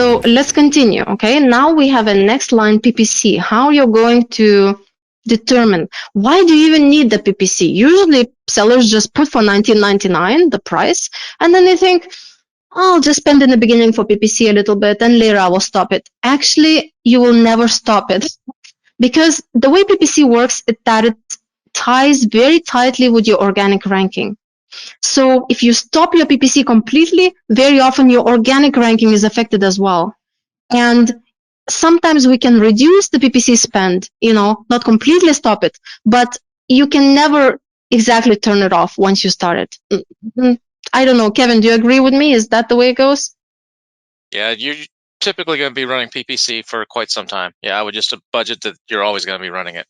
So let's continue. Okay, now we have a next line, PPC. How you're going to determine, why do you even need the PPC? Usually sellers just put for $19.99 the price, and then they think, I'll just spend in the beginning for PPC a little bit, and later I will stop it. Actually, you will never stop it, because the way PPC works is that it ties very tightly with your organic ranking. So if you stop your PPC completely, very often your organic ranking is affected as well. And sometimes we can reduce the PPC spend, not completely stop it, but you can never exactly turn it off once you start it. I don't know, Kevin, do you agree with me? Is that the way it goes? Yeah, you're typically going to be running PPC for quite some time. Yeah, I would just budget that you're always going to be running it.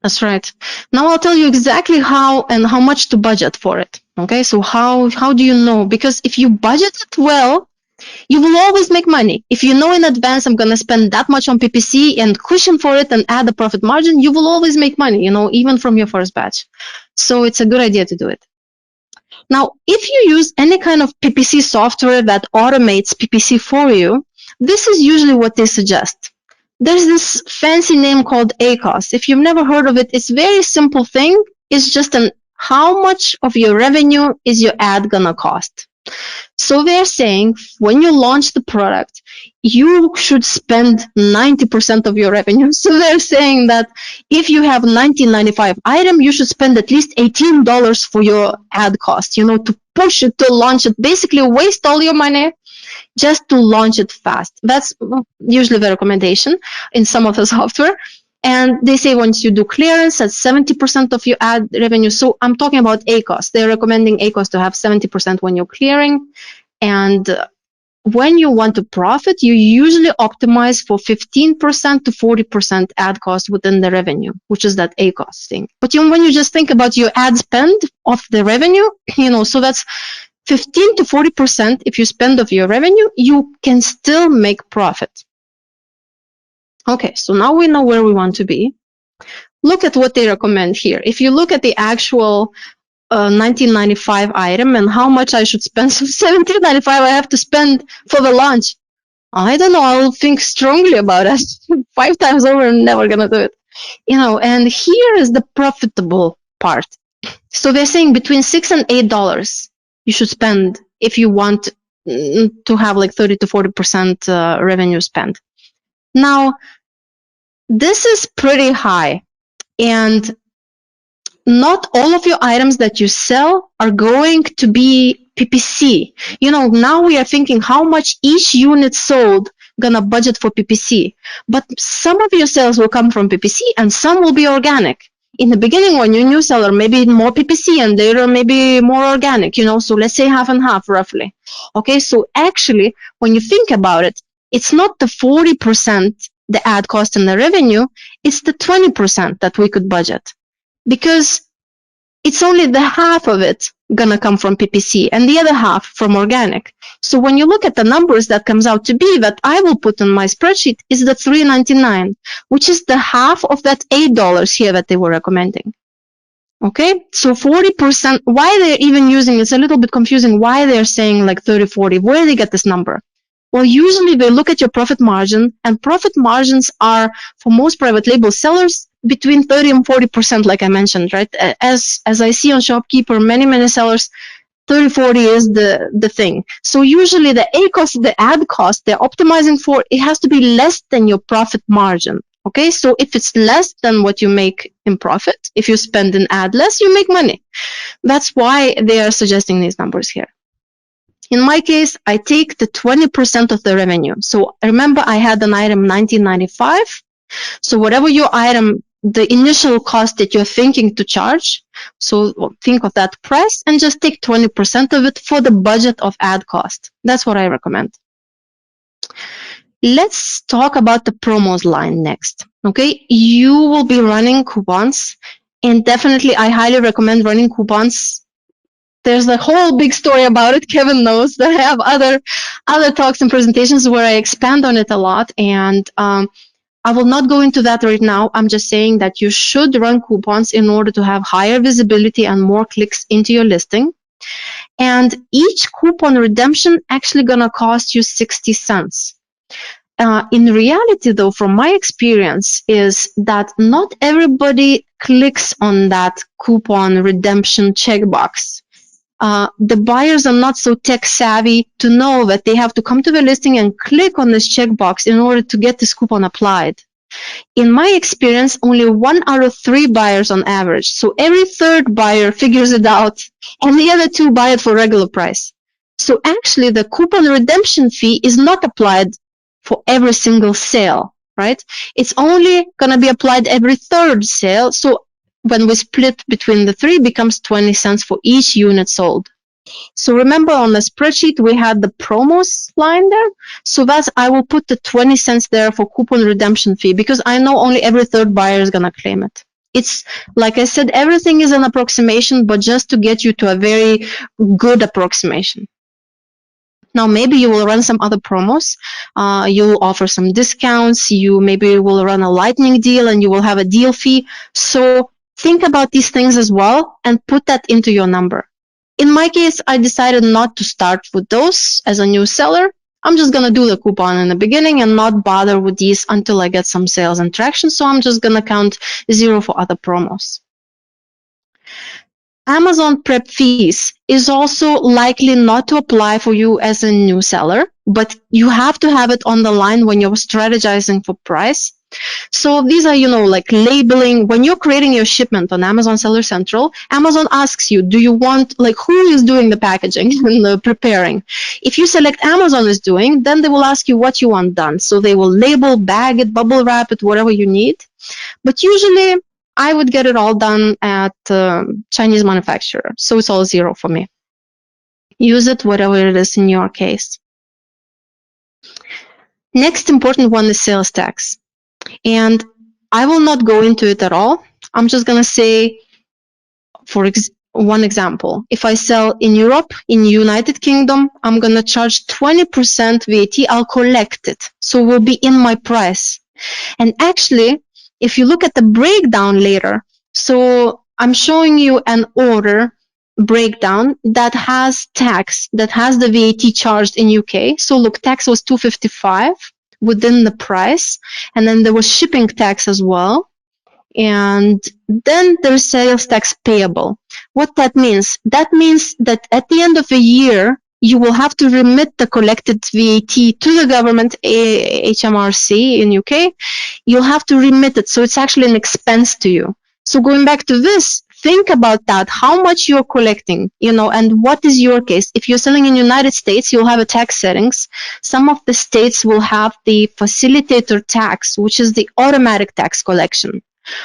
That's right. Now I'll tell you exactly how and how much to budget for it. Okay, so how do you know? Because if you budget it well, you will always make money. If you know in advance, I'm going to spend that much on PPC and cushion for it and add the profit margin, you will always make money, even from your first batch. So it's a good idea to do it. Now, if you use any kind of PPC software that automates PPC for you, this is usually what they suggest. There's this fancy name called ACoS. If you've never heard of it, it's a very simple thing. It's just how much of your revenue is your ad gonna cost. So they're saying when you launch the product, you should spend 90% of your revenue. So they're saying that if you have $19.95 item, you should spend at least $18 for your ad cost, to push it, to launch it, basically waste all your money just to launch it fast. That's usually the recommendation in some of the software. And they say once you do clearance at 70% of your ad revenue. So I'm talking about ACoS. They're recommending ACoS to have 70% when you're clearing. And when you want to profit, you usually optimize for 15% to 40% ad cost within the revenue, which is that ACoS thing. But when you just think about your ad spend of the revenue, so that's 15 to 40% if you spend of your revenue, you can still make profit. Okay, so now we know where we want to be. Look at what they recommend here. If you look at the actual $19.95 item and how much I should spend, so $17.95 I have to spend for the launch. I don't know, I'll think strongly about it. 5 times over, I'm never gonna do it. And here is the profitable part. So they're saying between $6 and $8 you should spend if you want to have like 30 to 40% revenue spend. Now, this is pretty high, and not all of your items that you sell are going to be PPC. Now we are thinking how much each unit sold gonna budget for PPC, but some of your sales will come from PPC and some will be organic. In the beginning, when you're a new seller, maybe more PPC and later maybe more organic, so let's say half and half roughly. Okay, so actually, when you think about it, it's not the 40%, the ad cost and the revenue, it's the 20% that we could budget, because it's only the half of it gonna come from PPC and the other half from organic. So when you look at the numbers, that comes out to be that I will put in my spreadsheet is the $3.99, which is the half of that $8 here that they were recommending. Okay, so 40%, why they're even using, it's a little bit confusing why they're saying like 30, 40, where do they get this number? Well, usually they look at your profit margin, and profit margins are, for most private label sellers, between 30 and 40%, like I mentioned, right? As I see on Shopkeeper, many sellers, 30, 40 is the thing. So usually the ACoS, the ad cost they're optimizing for, it has to be less than your profit margin. Okay, so if it's less than what you make in profit, if you spend in ad less, you make money. That's why they are suggesting these numbers here. In my case, I take the 20% of the revenue. So remember, I had an item $19.95. So whatever your item, the initial cost that you're thinking to charge, so think of that price and just take 20% of it for the budget of ad cost. That's what I recommend. Let's talk about the promos line next. Okay, you will be running coupons, and definitely I highly recommend running coupons. There's a whole big story about it. Kevin knows that I have other talks and presentations where I expand on it a lot, and I will not go into that right now. I'm just saying that you should run coupons in order to have higher visibility and more clicks into your listing. And each coupon redemption actually gonna cost you 60 cents. In reality, though, from my experience, is that not everybody clicks on that coupon redemption checkbox. The buyers are not so tech savvy to know that they have to come to the listing and click on this checkbox in order to get this coupon applied. In my experience, only 1 out of 3 buyers on average. So every third buyer figures it out, and the other 2 buy it for regular price. So actually, the coupon redemption fee is not applied for every single sale, right? It's only going to be applied every third sale. So when we split between the 3, it becomes 20 cents for each unit sold. So remember on the spreadsheet, we had the promos line there. So that's, I will put the 20 cents there for coupon redemption fee because I know only every third buyer is going to claim it. It's, like I said, everything is an approximation, but just to get you to a very good approximation. Now, maybe you will run some other promos. You'll offer some discounts. You maybe will run a lightning deal and you will have a deal fee. So think about these things as well and put that into your number. In my case, I decided not to start with those as a new seller. I'm just going to do the coupon in the beginning and not bother with these until I get some sales and traction. So I'm just going to count 0 for other promos. Amazon prep fees is also likely not to apply for you as a new seller, but you have to have it on the line when you're strategizing for price. So these are, like labeling. When you're creating your shipment on Amazon Seller Central, Amazon asks you, do you want, like, who is doing the packaging and the preparing? If you select Amazon is doing, then they will ask you what you want done. So they will label, bag it, bubble wrap it, whatever you need. But usually I would get it all done at Chinese manufacturer. So it's all 0 for me. Use it whatever it is in your case. Next important one is sales tax. And I will not go into it at all. I'm just going to say, for one example, if I sell in Europe, in United Kingdom, I'm going to charge 20% VAT. I'll collect it. So it will be in my price. And actually, if you look at the breakdown later, so I'm showing you an order breakdown that has tax, that has the VAT charged in UK. So look, tax was 255 within the price, and then there was shipping tax as well. And then there's sales tax payable. What that means? That means that at the end of a year, you will have to remit the collected VAT to the government, HMRC in UK. You'll have to remit it. So it's actually an expense to you. So going back to this, think about that, how much you're collecting, and what is your case. If you're selling in United States, you'll have a tax settings. Some of the states will have the facilitator tax, which is the automatic tax collection.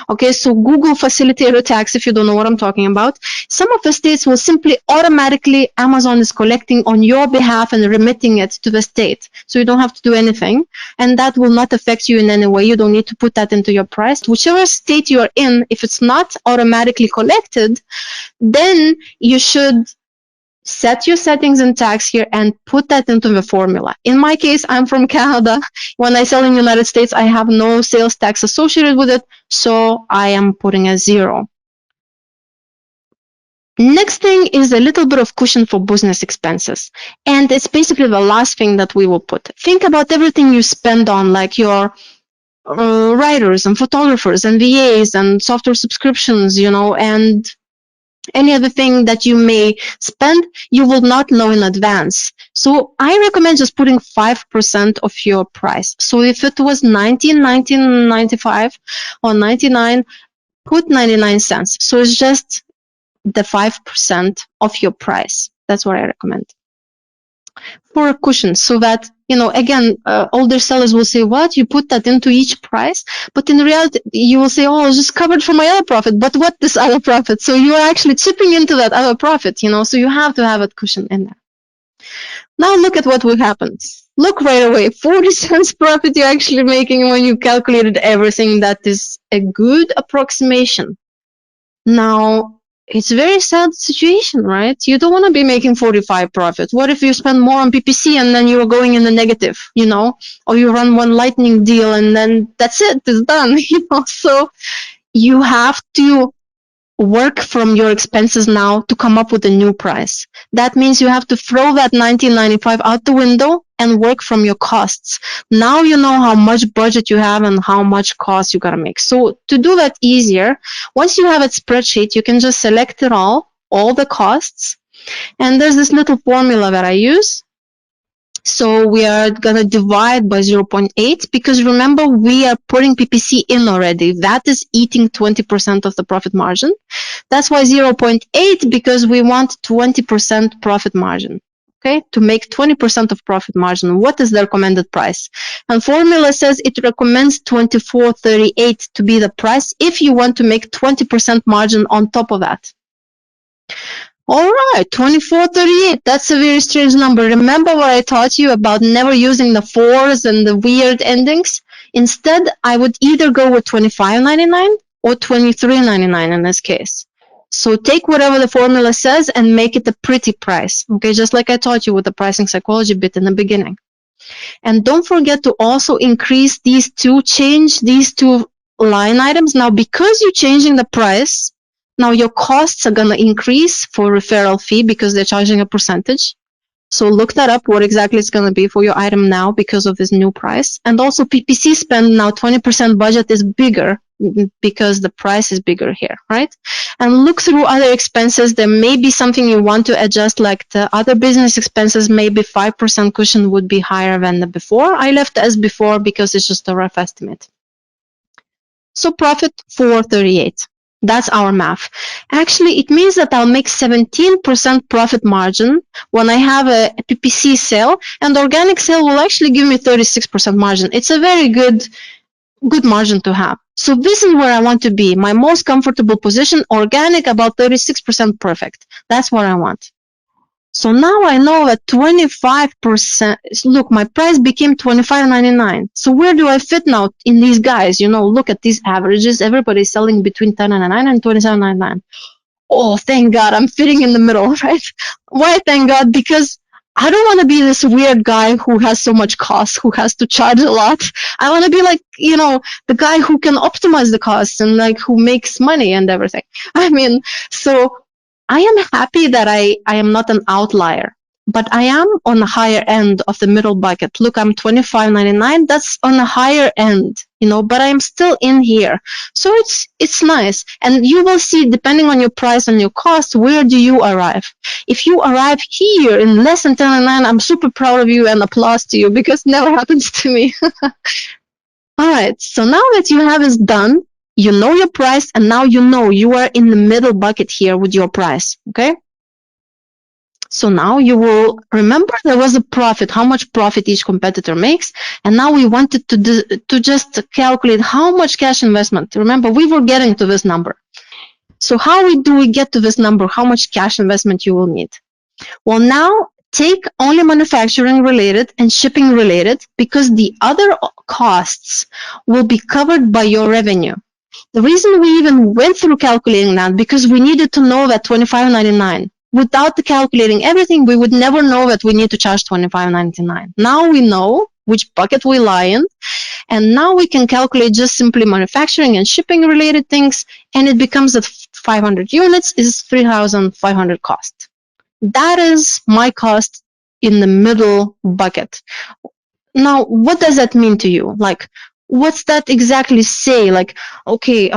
Okay, so Google facilitator tax if you don't know what I'm talking about. Some of the states will simply automatically, Amazon is collecting on your behalf and remitting it to the state. So you don't have to do anything. And that will not affect you in any way. You don't need to put that into your price. Whichever state you're in, if it's not automatically collected, then you should set your settings in tax here and put that into the formula. In my case, I'm from Canada. When I sell in the United States, I have no sales tax associated with it, so I am putting a 0. Next thing is a little bit of cushion for business expenses. And it's basically the last thing that we will put. Think about everything you spend on, like your writers and photographers and VAs and software subscriptions, and any other thing that you may spend, you will not know in advance. So I recommend just putting 5% of your price. So if it was $19.95 or 99, put 99 cents. So it's just the 5% of your price. That's what I recommend. For a cushion, so that, again, older sellers will say, what? You put that into each price? But in reality, you will say, oh, it's just covered for my other profit. But what this other profit? So you are actually chipping into that other profit, so you have to have a cushion in there. Now look at what will happen. Look right away, 40 cents profit you're actually making when you calculated everything. That is a good approximation. Now, it's a very sad situation, right? You don't want to be making 45 profit. What if you spend more on PPC and then you're going in the negative, or you run one lightning deal and then that's it, it's done, So you have to work from your expenses now to come up with a new price. That means you have to throw that 1995 out the window and work from your costs. Now you know how much budget you have and how much cost you gotta make. So to do that easier, once you have a spreadsheet, you can just select it all the costs. And there's this little formula that I use. So we are going to divide by 0.8 because remember, we are putting PPC in already. That is eating 20% of the profit margin. That's why 0.8, because we want 20% profit margin. Okay, to make 20% of profit margin, what is the recommended price? And formula says it recommends 24.38 to be the price if you want to make 20% margin on top of that. All right, 24.38. That's a very strange number. Remember what I taught you about never using the 4s and the weird endings? Instead, I would either go with 25.99 or 23.99 in this case. So take whatever the formula says and make it a pretty price. Okay, just like I taught you with the pricing psychology bit in the beginning. And don't forget to also increase change these two line items. Now, because you're changing the price, now your costs are going to increase for referral fee because they're charging a percentage. So look that up, what exactly it's going to be for your item now because of this new price. And also PPC spend now 20% budget is bigger because the price is bigger here, right? And look through other expenses. There may be something you want to adjust, like the other business expenses, maybe 5% cushion would be higher than the before. I left as before because it's just a rough estimate. So profit 438. That's our math. Actually, it means that I'll make 17% profit margin when I have a PPC sale, and organic sale will actually give me 36% margin. It's a very good margin to have. So this is where I want to be. My most comfortable position, organic, about 36% perfect. That's what I want. So now I know that 25%, look, my price became $25.99. So where do I fit now in these guys? You know, look at these averages. Everybody's selling between $10.99 and $27.99. Oh, thank God, I'm fitting in the middle, right? Why thank God? Because I don't want to be this weird guy who has so much cost, who has to charge a lot. I want to be like, you know, the guy who can optimize the costs and like who makes money and everything. I mean, so I am happy that I am not an outlier, but I am on the higher end of the middle bucket. Look, I'm $25.99. That's on the higher end, you know, but I am still in here. So it's nice. And you will see, depending on your price and your cost, where do you arrive? If you arrive here in less than $10.99, I'm super proud of you and applause to you because it never happens to me. All right. So now that you have this done, you know your price, and now you know you are in the middle bucket here with your price, okay? So now you will remember there was a profit, how much profit each competitor makes, and now we wanted to just calculate how much cash investment. Remember, we were getting to this number. So how do we get to this number? How much cash investment you will need? Well, now take only manufacturing related and shipping related because the other costs will be covered by your revenue. The reason we even went through calculating that because we needed to know that $25.99. Without the calculating everything, we would never know that we need to charge $25.99. Now we know which bucket we lie in, and now we can calculate just simply manufacturing and shipping related things, and it becomes that 500 units is 3,500 cost. That is my cost in the middle bucket. Now, what does that mean to you? Like, what's that exactly say? Like, okay,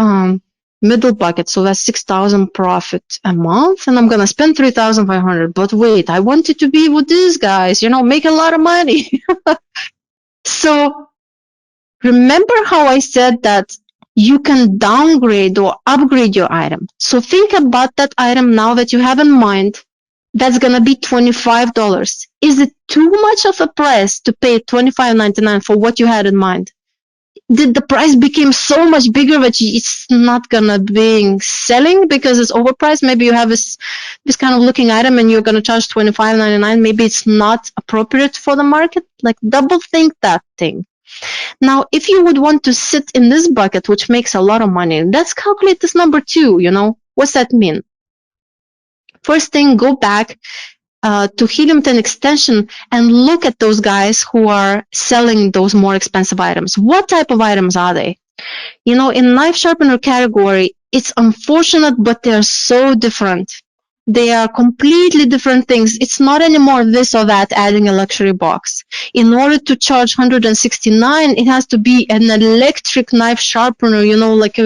middle bucket, so that's 6,000 profit a month, and I'm gonna spend 3,500. But wait, I wanted to be with these guys, you know, make a lot of money. So remember how I said that you can downgrade or upgrade your item. So think about that item now that you have in mind. That's gonna be $25. Is it too much of a price to pay $25.99 for what you had in mind? Did the price become so much bigger that it's not gonna be selling because it's overpriced? Maybe you have this kind of looking item and you're gonna charge $25.99. Maybe it's not appropriate for the market. Like, double think that thing. Now, if you would want to sit in this bucket, which makes a lot of money, let's calculate this number too, you know? What's that mean? First thing, go back to Helium 10 extension and look at those guys who are selling those more expensive items. What type of items are they? You know, in knife sharpener category, It's unfortunate, but they're so different. They are completely different things. It's not anymore this or that, adding a luxury box. In order to charge 169, it has to be an electric knife sharpener, like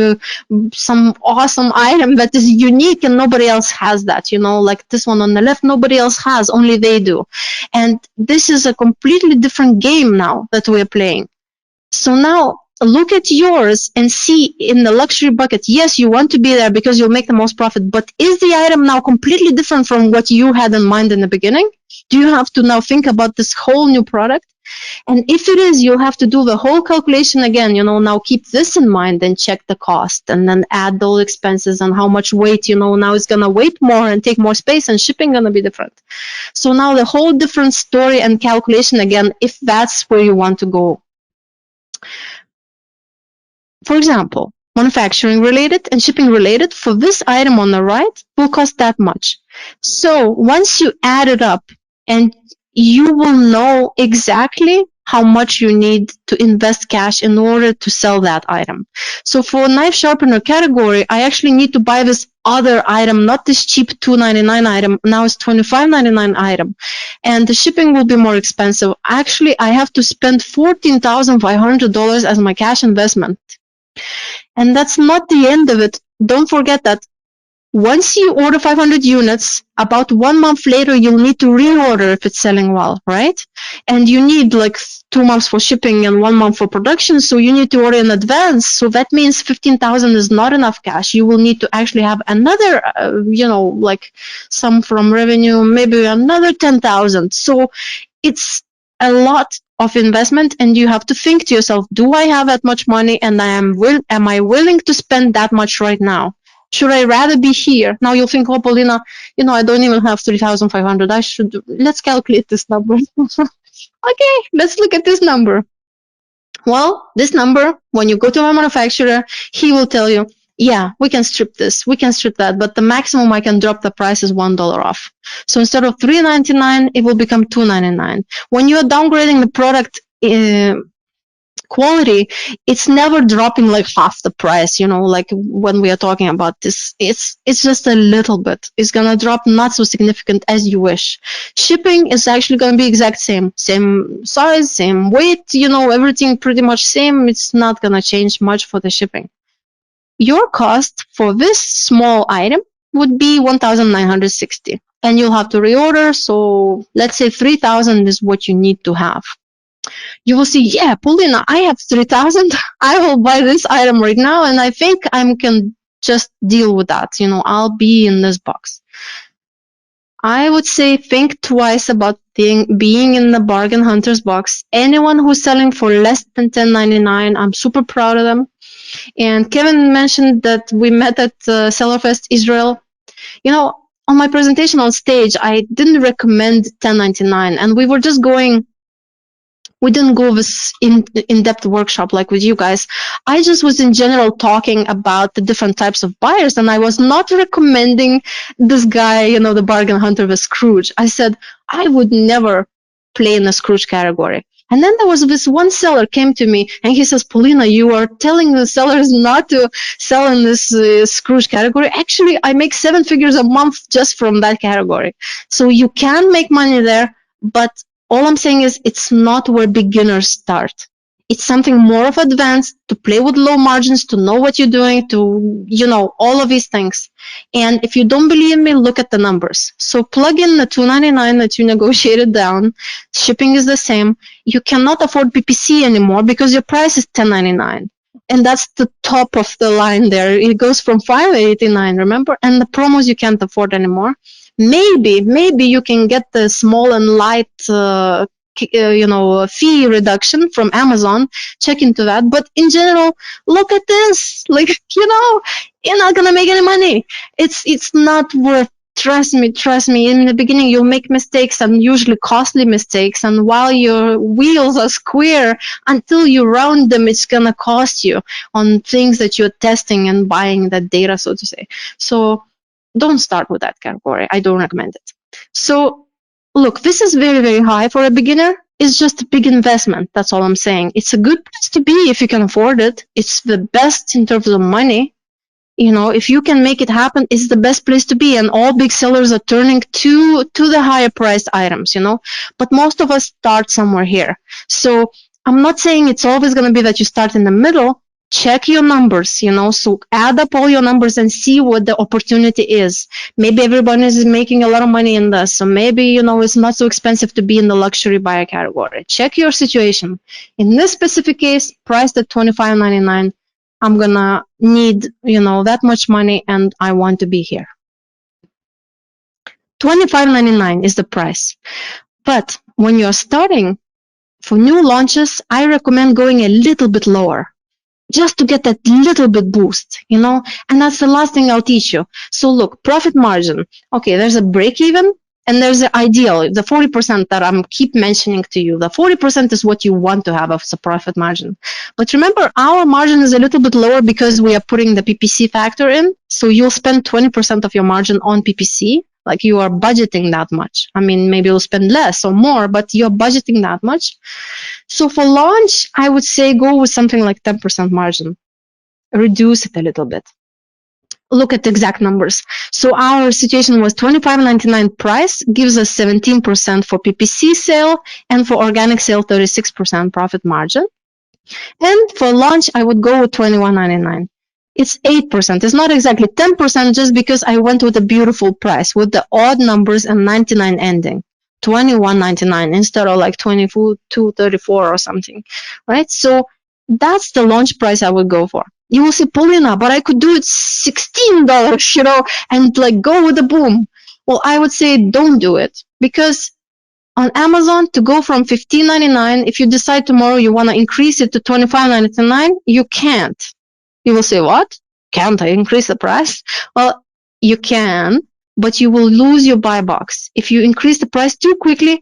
some awesome item that is unique and nobody else has that, like this one on the left, nobody else has, only they do. And this is a completely different game now that we're playing. So now look at yours and see in the luxury bucket. Yes, you want to be there because you'll make the most profit, but is the item now completely different from what you had in mind in the beginning? Do you have to now think about this whole new product? And if it is, you'll have to do the whole calculation again, now keep this in mind and check the cost and then add those expenses and how much weight, now it's going to weight more and take more space and shipping going to be different. So now the whole different story and calculation again, if that's where you want to go. For example, manufacturing related and shipping related for this item on the right will cost that much. So once you add it up, and you will know exactly how much you need to invest cash in order to sell that item. So for knife sharpener category, I actually need to buy this other item, not this cheap $2.99 item. Now it's $25.99 item. And the shipping will be more expensive. Actually, I have to spend $14,500 as my cash investment. And that's not the end of it. Don't forget that once you order 500 units, about 1 month later, you'll need to reorder if it's selling well, right? And you need like 2 months for shipping and 1 month for production. So you need to order in advance. So that means 15,000 is not enough cash. You will need to actually have another, like some from revenue, maybe another 10,000. So it's a lot of investment, and you have to think to yourself, do I have that much money, and am I willing to spend that much right now? Should I rather be here? Now you'll think, oh, Paulina, I don't even have 3,500. Let's calculate this number. Okay, let's look at this number. Well, this number, when you go to a manufacturer, he will tell you, yeah, we can strip this, we can strip that, but the maximum I can drop the price is $1 off. So instead of $3.99, it will become $2.99. When you are downgrading the product quality, it's never dropping like half the price, like when we are talking about this, it's just a little bit. It's gonna drop not so significant as you wish. Shipping is actually gonna be exact same size, same weight, everything pretty much same. It's not gonna change much for the shipping. Your cost for this small item would be 1,960, and you'll have to reorder. So let's say 3,000 is what you need to have. You will see, yeah, Paulina, I have 3,000. I will buy this item right now, and I think I can just deal with that. I'll be in this box. I would say think twice about being in the bargain hunter's box. Anyone who's selling for less than $10.99, I'm super proud of them. And Kevin mentioned that we met at Sellerfest Israel. On my presentation on stage, I didn't recommend $10.99, and we didn't go this in-depth workshop like with you guys. I just was in general talking about the different types of buyers, and I was not recommending this guy, the bargain hunter with Scrooge. I said, I would never play in the Scrooge category. And then there was this one seller came to me and he says, Paulina, you are telling the sellers not to sell in this Scrooge category. Actually, I make 7 figures a month just from that category. So you can make money there, but all I'm saying is it's not where beginners start. It's something more of advanced, to play with low margins, to know what you're doing, to, all of these things. And if you don't believe me, look at the numbers. So plug in the $2.99 that you negotiated down. Shipping is the same. You cannot afford PPC anymore because your price is $10.99. And that's the top of the line there. It goes from $5.89, remember? And the promos you can't afford anymore. Maybe you can get the small and light fee reduction from Amazon. Check into that. But in general, look at this. Like, you're not gonna make any money. It's not worth. Trust me. In the beginning, you'll make mistakes, and usually costly mistakes. And while your wheels are square, until you round them, it's gonna cost you on things that you're testing and buying that data, so to say. So don't start with that category. I don't recommend it. So look, this is very, very high for a beginner. It's just a big investment. That's all I'm saying. It's a good place to be if you can afford it. It's the best in terms of money. if you can make it happen, it's the best place to be. And all big sellers are turning to the higher priced items, but most of us start somewhere here. So I'm not saying it's always going to be that you start in the middle. Check your numbers, so add up all your numbers and see what the opportunity is. Maybe everyone is making a lot of money in this, so maybe, it's not so expensive to be in the luxury buyer category. Check your situation. In this specific case, priced at $25.99, I'm gonna need, that much money, and I want to be here. $25.99 is the price. But when you're starting, for new launches, I recommend going a little bit lower, just to get that little bit boost, and that's the last thing I'll teach you. So look, profit margin. Okay, there's a break even and there's the ideal, the 40% that I'm keep mentioning to you. The 40% is what you want to have as a profit margin. But remember, our margin is a little bit lower because we are putting the PPC factor in. So you'll spend 20% of your margin on PPC. Like, you are budgeting that much. I mean, maybe you'll spend less or more, but you're budgeting that much. So for launch, I would say go with something like 10% margin. Reduce it a little bit. Look at the exact numbers. So our situation was $25.99 price gives us 17% for PPC sale, and for organic sale, 36% profit margin. And for launch, I would go with $21.99. It's 8%. It's not exactly 10%, just because I went with a beautiful price with the odd numbers and 99 ending. $21.99 instead of like $22.34 or something, right? So that's the launch price I would go for. You will say, Paulina, but I could do it $16, and like go with the boom. Well, I would say don't do it, because on Amazon, to go from $15.99, if you decide tomorrow you want to increase it to $25.99, you can't. You will say, what? Can't I increase the price? Well, you can, but you will lose your buy box. If you increase the price too quickly,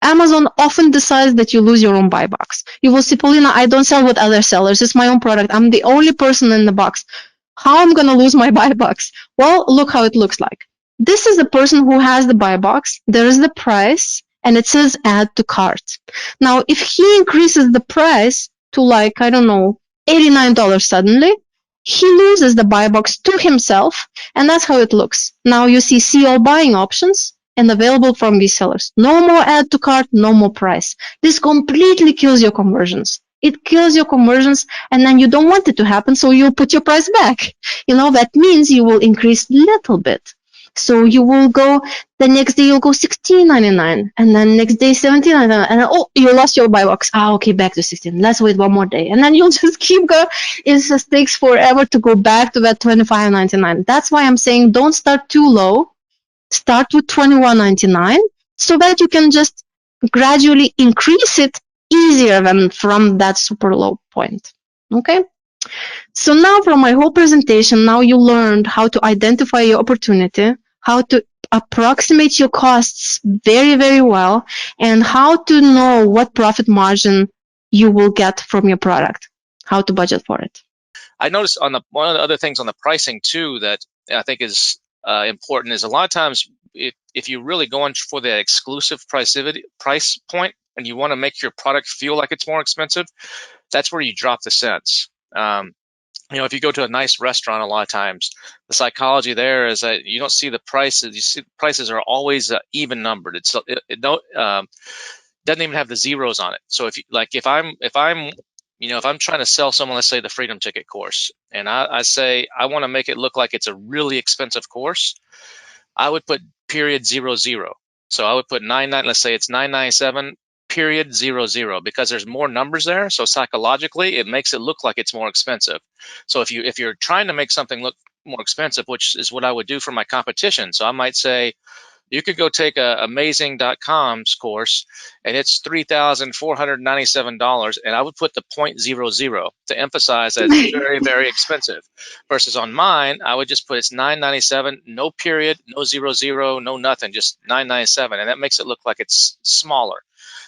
Amazon often decides that you lose your own buy box. You will say, Paulina, I don't sell with other sellers. It's my own product. I'm the only person in the box. How am I going to lose my buy box? Well, look how it looks like. This is the person who has the buy box. There is the price, and it says add to cart. Now, if he increases the price to like, I don't know, $89 suddenly, he loses the buy box to himself, and that's how it looks. Now you see all buying options and available from these sellers. No more add to cart, no more price. This completely kills your conversions. It kills your conversions, and then you don't want it to happen, so you'll put your price back. That means you will increase little bit. So you will go, the next day you'll go $16.99, and then next day $17.99, and oh, you lost your buy box. Okay, back to 16. Let's wait one more day, and then you'll just keep going. It just takes forever to go back to that $25.99. That's why I'm saying don't start too low. Start with $21.99 so that you can just gradually increase it easier than from that super low point. Okay? So now from my whole presentation, now you learned how to identify your opportunity, how to approximate your costs very, very well, and how to know what profit margin you will get from your product, how to budget for it. I noticed one of the other things on the pricing too that I think is important is a lot of times if you really go in for the exclusive price point and you want to make your product feel like it's more expensive, that's where you drop the cents. If you go to a nice restaurant, a lot of times the psychology there is that you don't see the prices. You see prices are always even numbered. It doesn't even have the zeros on it. So if I'm trying to sell someone, let's say the Freedom Ticket course, and I say I want to make it look like it's a really expensive course, I would put period 00. So I would put 99. Let's say it's 997 period 00 because there's more numbers there. So psychologically, it makes it look like it's more expensive. So if you're trying to make something look more expensive, which is what I would do for my competition, so I might say, you could go take a amazing.com's course and it's $3,497, and I would put the 0.00 to emphasize that it's very, very expensive. Versus on mine, I would just put it's $997, no period, no 00, no nothing, just $997, and that makes it look like it's smaller.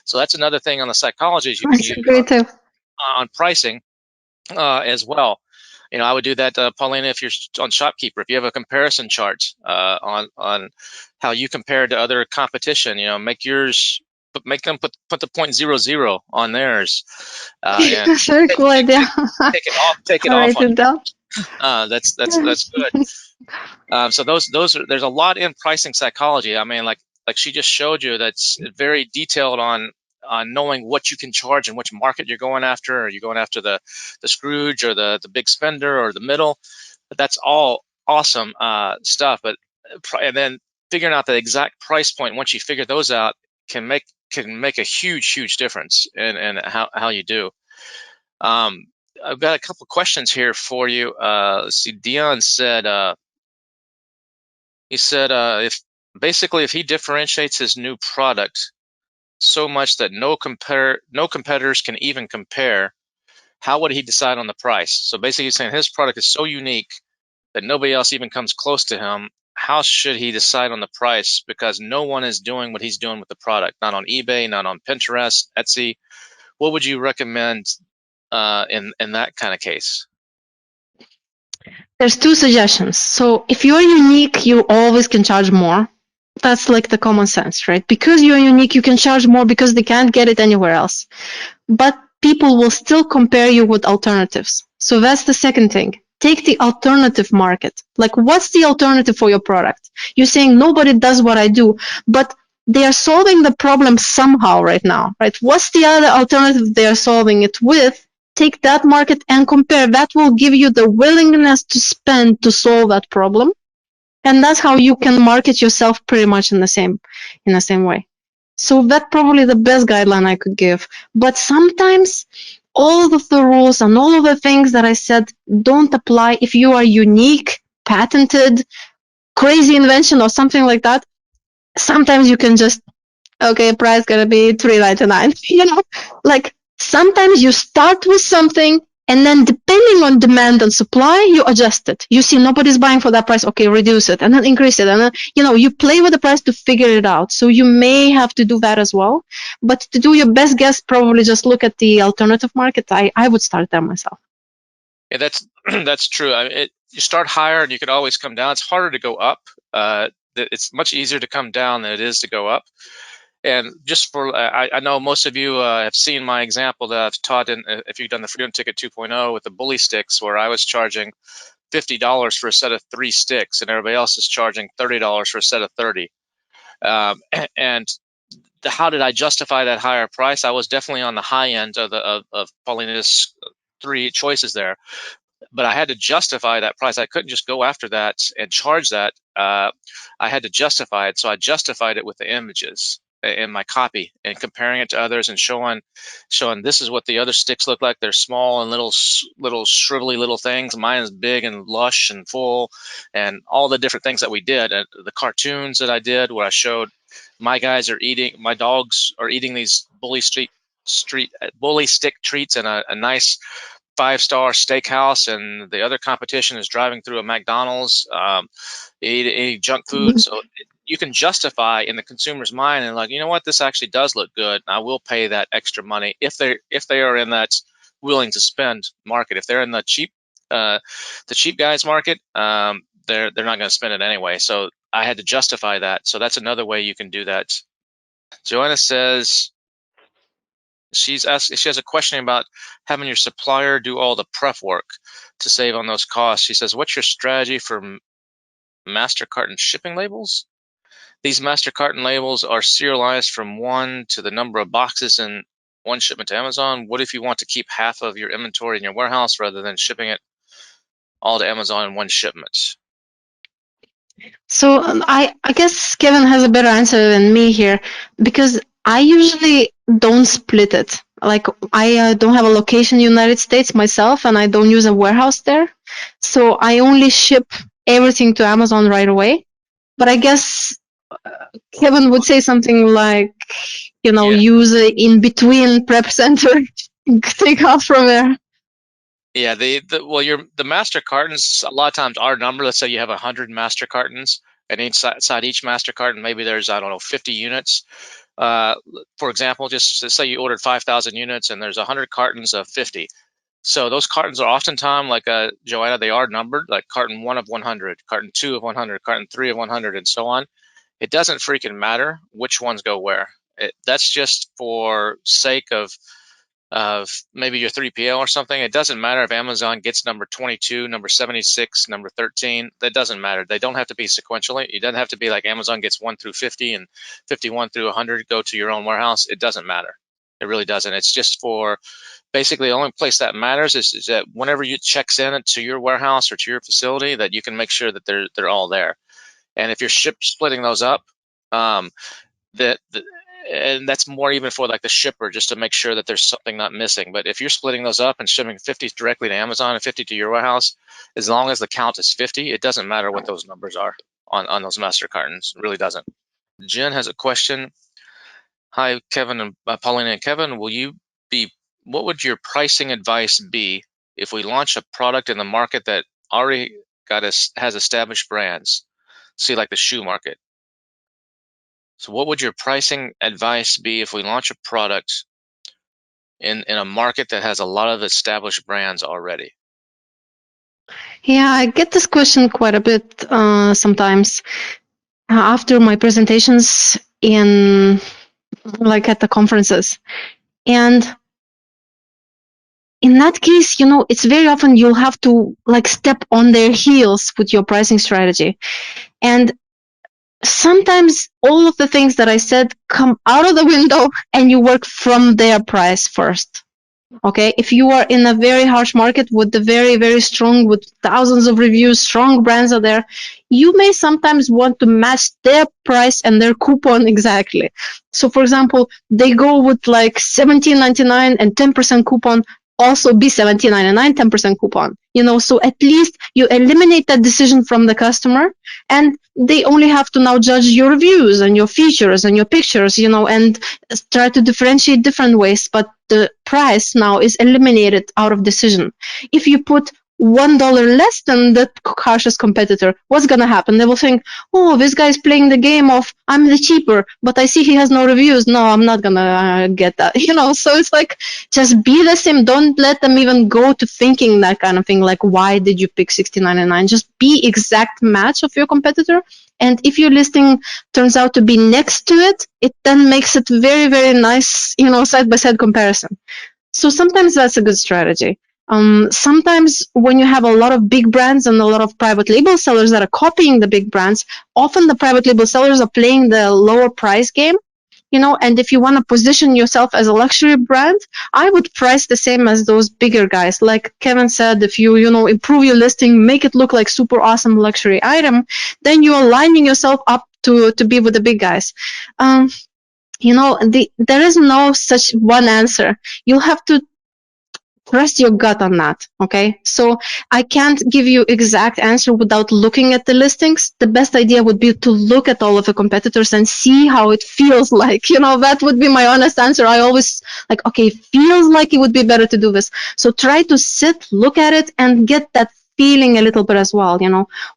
So that's another thing on the psychology you can use on pricing as well. I would do that, Paulina, if you're on Shopkeeper, if you have a comparison chart on how you compare to other competition, make them put the 0.00 on theirs, and very cool idea. take it off on That's good. So those are, there's a lot in pricing psychology. I mean, like she just showed you, that's very detailed on knowing what you can charge and which market you're going after. Are you going after the Scrooge or the big spender or the middle? But that's all awesome stuff. But and then figuring out the exact price point, once you figure those out, can make a huge difference in how you do. Um, I've got a couple questions here for you. Let's see. Dion said. He said if he differentiates his new product so much that no competitors can even compare, how would he decide on the price? So basically, he's saying his product is so unique that nobody else even comes close to him. How should he decide on the price? Because no one is doing what he's doing with the product. Not on eBay, not on Pinterest, Etsy. What would you recommend in that kind of case? There's two suggestions. So if you're unique, you always can charge more. That's like the common sense, right? Because you're unique, you can charge more because they can't get it anywhere else. But people will still compare you with alternatives. So that's the second thing. Take the alternative market. Like, what's the alternative for your product? You're saying nobody does what I do, but they are solving the problem somehow right now, right? What's the other alternative they are solving it with? Take that market and compare. That will give you the willingness to spend to solve that problem. And that's how you can market yourself pretty much in the same way. So that's probably the best guideline I could give. But sometimes all of the rules and all of the things that I said don't apply if you are unique, patented, crazy invention or something like that. Sometimes you can just, okay, price gonna be $3.99. Like sometimes you start with something and then depending on demand and supply, you adjust it. You see nobody's buying for that price, okay, reduce it and then increase it. And then, you play with the price to figure it out. So you may have to do that as well. But to do your best guess, probably just look at the alternative market. I would start there myself. Yeah, that's true. You start higher and you could always come down. It's harder to go up. It's much easier to come down than it is to go up. And just I know most of you have seen my example that I've taught in, if you've done the Freedom Ticket 2.0 with the bully sticks, where I was charging $50 for a set of 3 sticks, and everybody else is charging $30 for a set of 30. And how did I justify that higher price? I was definitely on the high end of Paulina's 3 choices there, but I had to justify that price. I couldn't just go after that and charge that. I had to justify it, so I justified it with the images in my copy and comparing it to others and showing this is what the other sticks look like. They're small and little shrivelly little things. Mine is big and lush and full, and all the different things that we did. The cartoons that I did, where I showed my dogs are eating these bully stick treats in a nice 5-star steakhouse, and the other competition is driving through a McDonald's, eating junk food. So you can justify in the consumer's mind and like, you know what, this actually does look good. I will pay that extra money if they are in that willing to spend market. If they're in the cheap guys market, they're not going to spend it anyway. So I had to justify that. So that's another way you can do that. Joanna says she has a question about having your supplier do all the prep work to save on those costs. She says, what's your strategy for master carton shipping labels? These master carton labels are serialized from 1 to the number of boxes in one shipment to Amazon. What if you want to keep half of your inventory in your warehouse rather than shipping it all to Amazon in one shipment? So I guess Kevin has a better answer than me here because I usually don't split it. Like I don't have a location in the United States myself, and I don't use a warehouse there, so I only ship everything to Amazon right away. But I guess Kevin would say something like, Yeah. use a in between prep center, take off from there. Yeah, the master cartons a lot of times are numbered. Let's say you have 100 master cartons, and inside each master carton, maybe there's, I don't know, 50 units. Uh, for example, just say you ordered 5,000 units, and there's 100 cartons of 50. So those cartons are oftentimes, like Joanna, they are numbered, like carton 1 of 100, carton 2 of 100, carton 3 of 100, and so on. It doesn't freaking matter which ones go where. That's just for sake of of maybe your 3PL or something. It doesn't matter if Amazon gets number 22, number 76, number 13. That doesn't matter. They don't have to be sequentially. It doesn't have to be like Amazon gets 1 through 50 and 51 through 100 go to your own warehouse. It doesn't matter. It really doesn't. It's just for basically the only place that matters is that whenever you checks in to your warehouse or to your facility, that you can make sure that they're all there. And if you're splitting those up, um, that and that's more even for like the shipper, just to make sure that there's something not missing. But if you're splitting those up and shipping 50 directly to Amazon and 50 to your warehouse, as long as the count is 50, it doesn't matter what those numbers are on those master cartons. It really doesn't. Jen has a question. Hi, Kevin and Paulina and Kevin. What would your pricing advice be if we launch a product in the market that already has established brands? See, like the shoe market. So what would your pricing advice be if we launch a product in a market that has a lot of established brands already? Yeah, I get this question quite a bit sometimes after my presentations in like at the conferences. And in that case, it's very often you'll have to like step on their heels with your pricing strategy. And sometimes all of the things that I said come out of the window and you work from their price first. Okay, if you are in a very harsh market with the very, very strong, with thousands of reviews, strong brands are there, you may sometimes want to match their price and their coupon exactly. So for example, they go with like $17.99 and 10% coupon, also be $17.99, 10% coupon. So at least you eliminate that decision from the customer, and they only have to now judge your reviews and your features and your pictures, and try to differentiate different ways. But the price now is eliminated out of decision. If you put $1 less than the harshest competitor, what's going to happen? They will think, oh, this guy's playing the game of I'm the cheaper, but I see he has no reviews. No, I'm not going to get that. So it's like, just be the same. Don't let them even go to thinking that kind of thing, like, why did you pick $16.99? Just be exact match of your competitor. And if your listing turns out to be next to it, it then makes it very, very nice, side-by-side comparison. So sometimes that's a good strategy. Sometimes when you have a lot of big brands and a lot of private label sellers that are copying the big brands, often the private label sellers are playing the lower price game. And if you want to position yourself as a luxury brand, I would price the same as those bigger guys. Like Kevin said, if you improve your listing, make it look like super awesome luxury item, then you're lining yourself up to be with the big guys. There is no such one answer. You'll have to trust your gut on that. Okay, so I can't give you exact answer without looking at the listings. The best idea would be to look at all of the competitors and see how it feels like. That would be my honest answer. I always like, okay, feels like it would be better to do this. So try to sit, look at it, and get that feeling a little bit as well.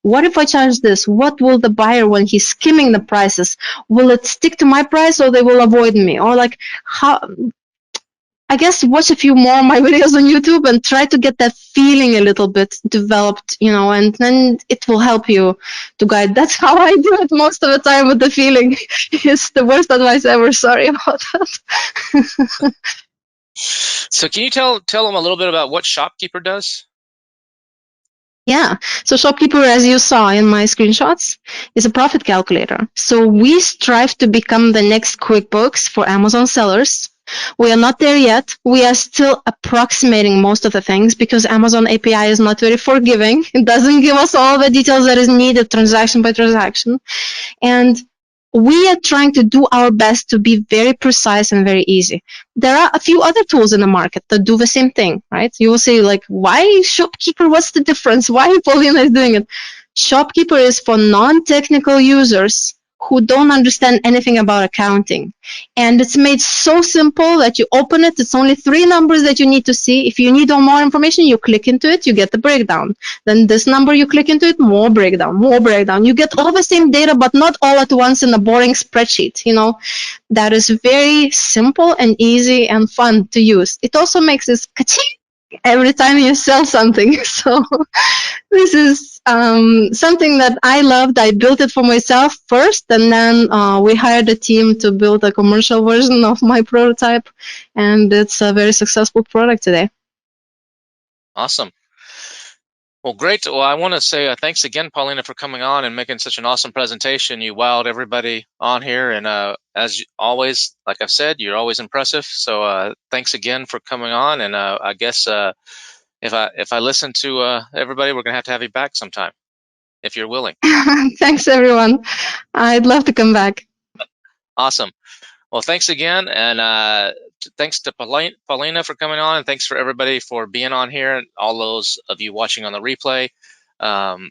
What if I charge this? What will the buyer, when he's skimming the prices, will it stick to my price, or they will avoid me? Or like, how? I guess watch a few more of my videos on YouTube and try to get that feeling a little bit developed, and then it will help you to guide. That's how I do it most of the time with the feeling. It's the worst advice ever. Sorry about that. So can you tell them a little bit about what Shopkeeper does? Yeah. So Shopkeeper, as you saw in my screenshots, is a profit calculator. So we strive to become the next QuickBooks for Amazon sellers. We are not there yet. We are still approximating most of the things because Amazon API is not very forgiving. It doesn't give us all the details that is needed transaction by transaction. And we are trying to do our best to be very precise and very easy. There are a few other tools in the market that do the same thing, right? You will say, like, why Shopkeeper? What's the difference? Why Paulina is doing it? Shopkeeper is for non-technical users who don't understand anything about accounting. And it's made so simple that you open it. It's only 3 numbers that you need to see. If you need more information, you click into it, you get the breakdown. Then this number, you click into it, more breakdown, more breakdown. You get all the same data, but not all at once in a boring spreadsheet. That is very simple and easy and fun to use. It also makes this ka-ching every time you sell something. So this is something that I loved. I built it for myself first, and then we hired a team to build a commercial version of my prototype, and it's a very successful product today. Awesome. Well, great. Well, I want to say thanks again, Paulina, for coming on and making such an awesome presentation. You wowed everybody on here, and as always, like I've said, you're always impressive. So thanks again for coming on, and I guess if I listen to everybody, we're gonna have to have you back sometime if you're willing. Thanks, everyone. I'd love to come back. Awesome. Well, thanks again, and thanks to Paulina for coming on, and thanks for everybody for being on here, and all those of you watching on the replay. Um,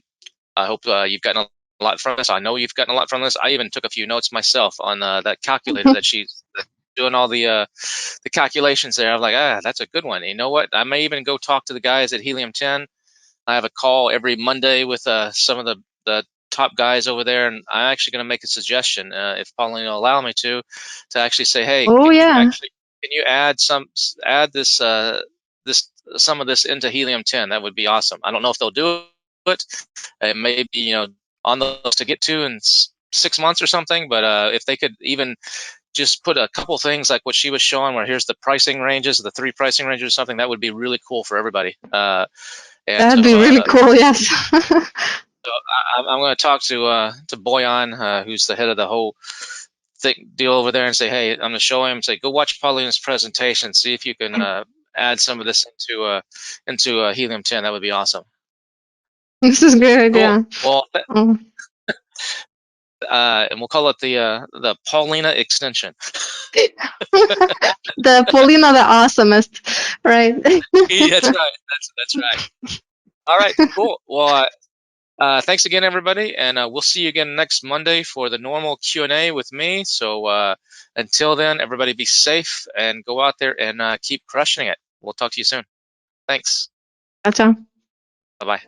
I hope you've gotten a lot from this. I know you've gotten a lot from this. I even took a few notes myself on that calculator that she's doing all the calculations there. I'm like, that's a good one. You know what? I may even go talk to the guys at Helium 10. I have a call every Monday with some of the top guys over there, and I'm actually going to make a suggestion, if Paulina will allow me to actually say, hey, Oh, yeah. can you add this this some of this into Helium 10? That would be awesome. I don't know if they'll do it. It may be on the list to get to in 6 months or something, but if they could even just put a couple things like what she was showing, where here's the pricing ranges, the 3 pricing ranges or something, that would be really cool for everybody. And That'd so be really cool, yes. I'm going to talk to Boyan, who's the head of the whole deal over there, and say, hey, I'm going to show him. Say, go watch Paulina's presentation. See if you can add some of this into Helium 10. That would be awesome. This is a great Cool. idea. Well, Oh. and we'll call it the Paulina extension. The Paulina the awesomest, right? Yeah, that's right. That's right. All right. Cool. Well, thanks again, everybody, and we'll see you again next Monday for the normal Q&A with me. So until then, everybody be safe and go out there and keep crushing it. We'll talk to you soon. Thanks. Gotcha. Bye-bye.